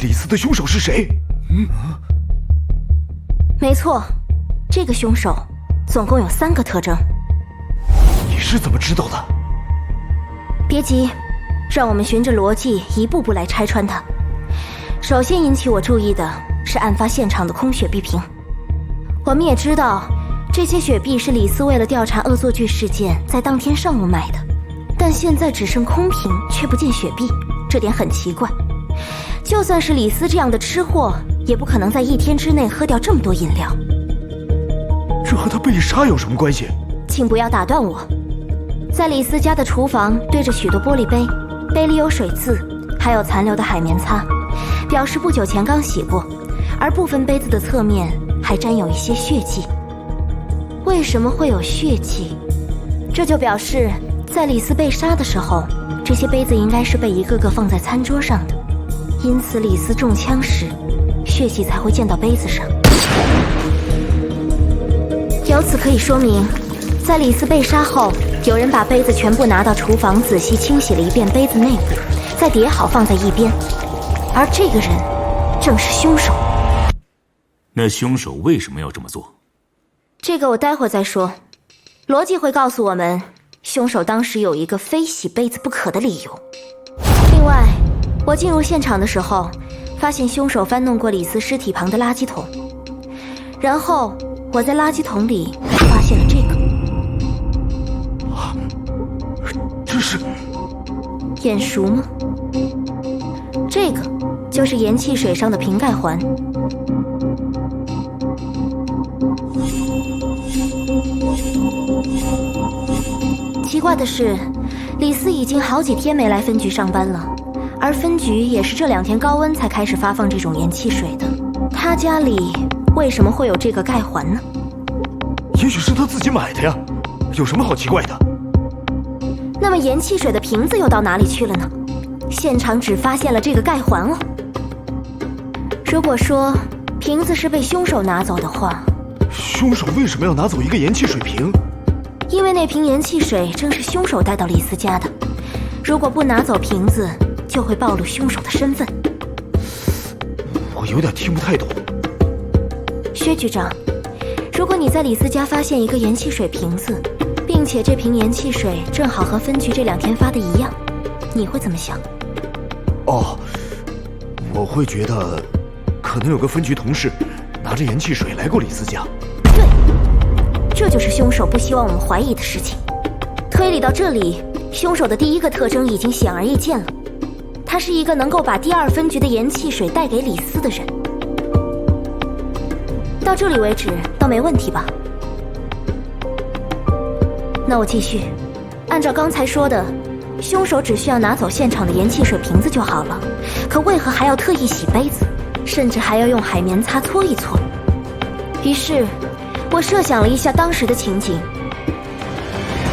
李斯的凶手是谁？没错，这个凶手总共有3个特征。你是怎么知道的？别急，让我们循着逻辑一步步来拆穿它。首先引起我注意的是案发现场的空雪碧瓶。我们也知道，这些雪碧是李斯为了调查恶作剧事件在当天上午买的，但现在只剩空瓶却不见雪碧，这点很奇怪。就算是李斯这样的吃货，也不可能在1天之内喝掉这么多饮料。这和他被杀有什么关系？请不要打断我。在李斯家的厨房堆着许多玻璃杯，杯里有水渍，还有残留的海绵擦，表示不久前刚洗过，而部分杯子的侧面还沾有一些血迹。为什么会有血迹？这就表示在李斯被杀的时候，这些杯子应该是被一个个放在餐桌上的，因此李斯中枪时，血迹才会溅到杯子上。由此可以说明，在李斯被杀后，有人把杯子全部拿到厨房仔细清洗了一遍杯子内部，再叠好放在一边，而这个人正是凶手。那凶手为什么要这么做？这个我待会再说。逻辑会告诉我们，凶手当时有一个非洗杯子不可的理由。另外，我进入现场的时候，发现凶手翻弄过李斯尸体旁的垃圾桶，然后我在垃圾桶里发现了这个。这是眼熟吗？这个就是盐汽水上的瓶盖环。奇怪的是，李斯已经好几天没来分局上班了，而分局也是这2天高温才开始发放这种盐汽水的。他家里为什么会有这个盖环呢？也许是他自己买的呀，有什么好奇怪的？那么盐汽水的瓶子又到哪里去了呢？现场只发现了这个盖环哦。如果说瓶子是被凶手拿走的话，凶手为什么要拿走一个盐汽水瓶？因为那瓶盐汽水正是凶手带到李斯家的，如果不拿走瓶子，就会暴露凶手的身份。我有点听不太懂。薛局长，如果你在李斯家发现一个盐汽水瓶子，并且这瓶盐汽水正好和分局这2天发的一样，你会怎么想？哦，我会觉得可能有个分局同事拿着盐汽水来过李斯家。对，这就是凶手不希望我们怀疑的事情。推理到这里，凶手的第1个特征已经显而易见了，他是一个能够把第2分局的盐汽水带给李斯的人。到这里为止，倒没问题吧？那我继续，按照刚才说的，凶手只需要拿走现场的盐汽水瓶子就好了，可为何还要特意洗杯子，甚至还要用海绵擦搓一搓？于是我设想了一下当时的情景，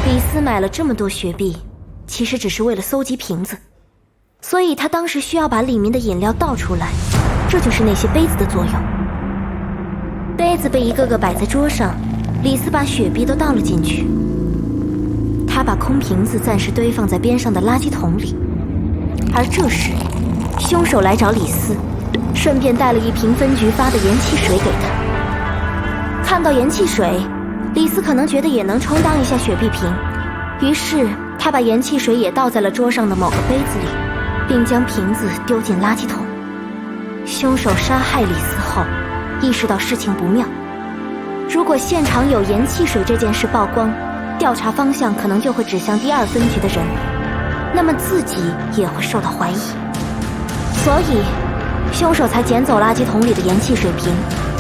李斯买了这么多雪碧，其实只是为了搜集瓶子，所以他当时需要把里面的饮料倒出来，这就是那些杯子的作用。杯子被一个个摆在桌上，李斯把雪碧都倒了进去，他把空瓶子暂时堆放在边上的垃圾桶里，而这时凶手来找李斯，顺便带了一瓶分局发的盐汽水给他。看到盐汽水，李斯可能觉得也能充当一下雪碧瓶，于是他把盐汽水也倒在了桌上的某个杯子里，并将瓶子丢进垃圾桶。凶手杀害李斯后，意识到事情不妙，如果现场有盐汽水这件事曝光，调查方向可能就会指向第2分局的人，那么自己也会受到怀疑，所以凶手才捡走垃圾桶里的盐汽水瓶，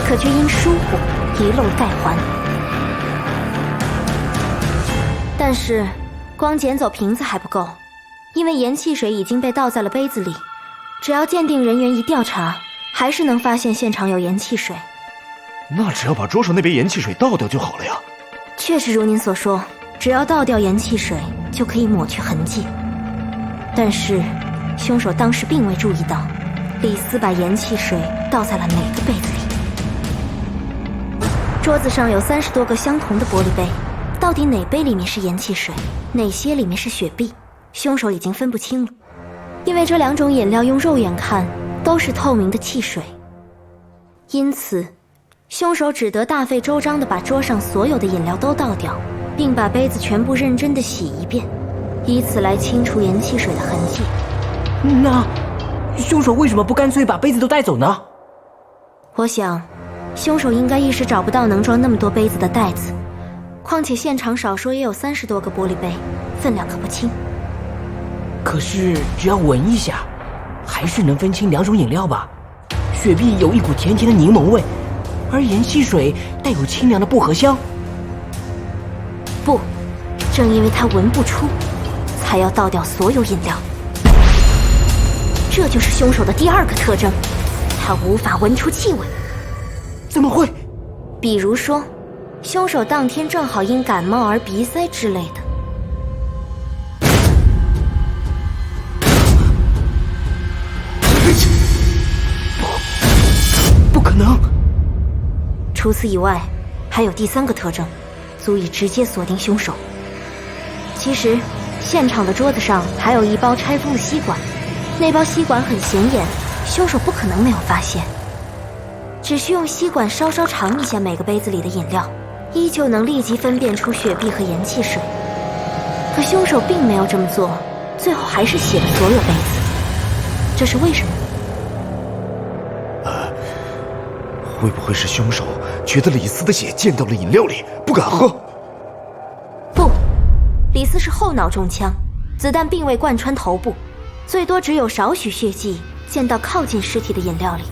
可却因疏忽遗漏了盖环。但是光捡走瓶子还不够，因为盐汽水已经被倒在了杯子里，只要鉴定人员一调查，还是能发现现场有盐汽水。那只要把桌上那杯盐汽水倒掉就好了呀。确实如您所说，只要倒掉盐汽水就可以抹去痕迹。但是凶手当时并未注意到李斯把盐汽水倒在了哪个杯子里。桌子上有30多个相同的玻璃杯，到底哪杯里面是盐汽水，哪些里面是雪碧，凶手已经分不清了。因为这2种饮料用肉眼看都是透明的汽水。因此，凶手只得大费周章地把桌上所有的饮料都倒掉，并把杯子全部认真地洗一遍，以此来清除盐汽水的痕迹。那凶手为什么不干脆把杯子都带走呢？我想，凶手应该一时找不到能装那么多杯子的袋子，况且现场少说也有30多个玻璃杯，分量可不轻。可是只要闻一下，还是能分清2种饮料吧？雪碧有一股甜甜的柠檬味，而盐汽水带有清凉的薄荷香。不，正因为他闻不出，才要倒掉所有饮料。这就是凶手的第2个特征，他无法闻出气味。怎么会？比如说，凶手当天正好因感冒而鼻塞之类的。不可能！除此以外，还有第3个特征，足以直接锁定凶手。其实，现场的桌子上还有一包拆封的吸管，那包吸管很显眼，凶手不可能没有发现。只需用吸管稍稍尝一下每个杯子里的饮料，依旧能立即分辨出雪碧和盐汽水。可凶手并没有这么做，最后还是洗了所有杯子。这是为什么？会不会是凶手觉得李斯的血溅到了饮料里，不敢喝？不，李斯是后脑中枪，子弹并未贯穿头部，最多只有少许血迹溅到靠近尸体的饮料里。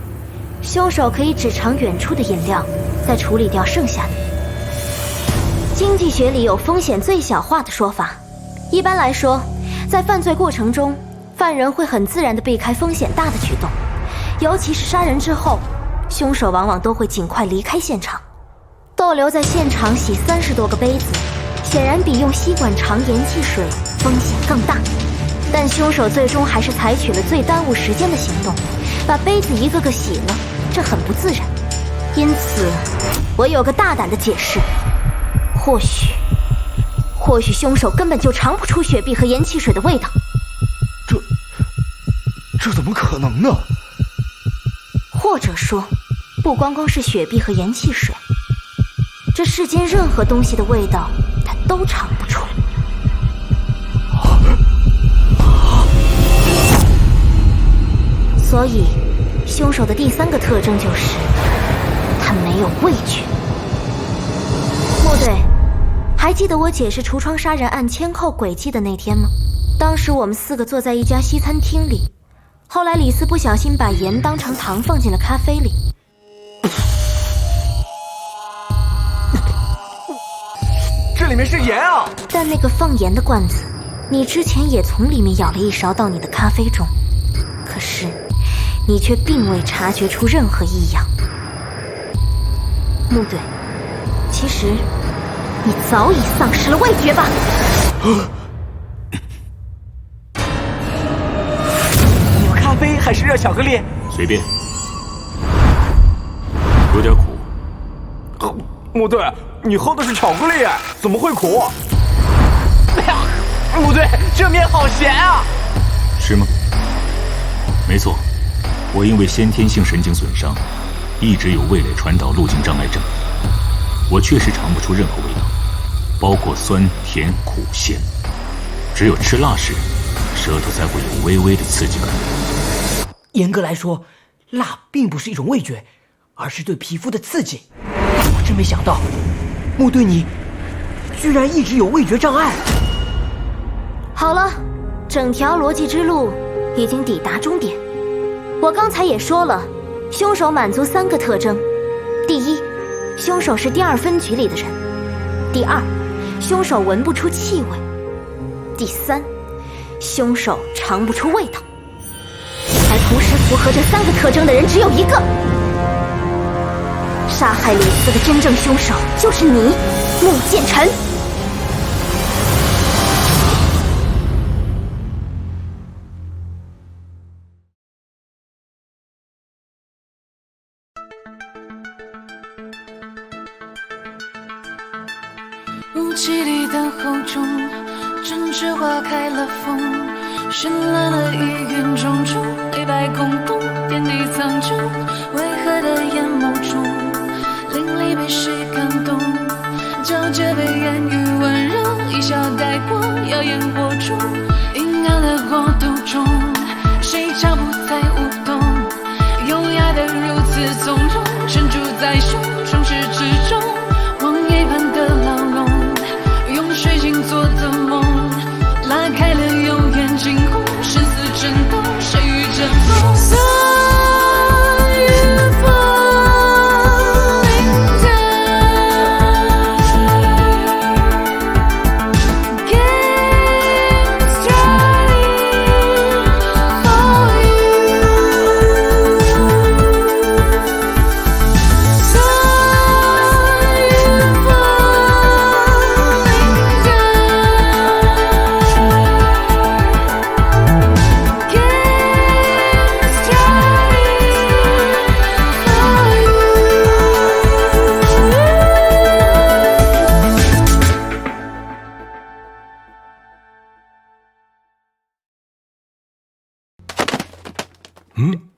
凶手可以只尝远处的饮料，再处理掉剩下的。经济学里有风险最小化的说法，一般来说，在犯罪过程中，犯人会很自然地避开风险大的举动，尤其是杀人之后，凶手往往都会尽快离开现场。逗留在现场洗30多个杯子，显然比用吸管尝盐汽水风险更大。但凶手最终还是采取了最耽误时间的行动，把杯子一个个洗了，这很不自然。因此，我有个大胆的解释，或许凶手根本就尝不出雪碧和盐汽水的味道。这怎么可能呢？或者说，不光光是雪碧和盐汽水，这世间任何东西的味道他都尝不出。所以，凶手的第3个特征就是他没有味觉。莫队，还记得我解释橱窗杀人案牵扣轨迹的那天吗？当时我们4个坐在一家西餐厅里，后来李斯不小心把盐当成糖放进了咖啡里。这里面是盐啊！但那个放盐的罐子，你之前也从里面舀了一勺到你的咖啡中，可是你却并未察觉出任何异样。木队，其实你早已丧失了味觉吧？你要咖啡还是热巧克力？随便，有点苦。木队，你喝的是巧克力，怎么会苦？哎呀，木队，这面好咸啊！是吗？没错，我因为先天性神经损伤，一直有味蕾传导路径障碍症。我确实尝不出任何味道，包括酸、甜、苦、咸。只有吃辣时，舌头才会有微微的刺激感。严格来说，辣并不是一种味觉，而是对皮肤的刺激。我真没想到，木队你居然一直有味觉障碍。好了，整条逻辑之路已经抵达终点。我刚才也说了，凶手满足3个特征：第一，凶手是第2分局里的人；第2，凶手闻不出气味；第3，凶手尝不出味道。而同时符合这3个特征的人只有一个。杀害李斯的真正凶手就是你，穆剑尘。雾气里等候中，毡栀花开了风，绚烂的意蕴种种。黑白空洞，天地苍穹，为何的眼眸中，淋漓被谁感动？交接被言语温柔一笑带过，耀眼火烛，阴暗的国度中，谁脚步在舞动？优雅的如此从容，沉住在胸，从始至终，荒野般的牢笼，用水晶做的梦，拉开了有眼惊鸿，生死震动，谁与争锋？So you falling down, game starting for you. So you falling down, game starting for you. 嗯。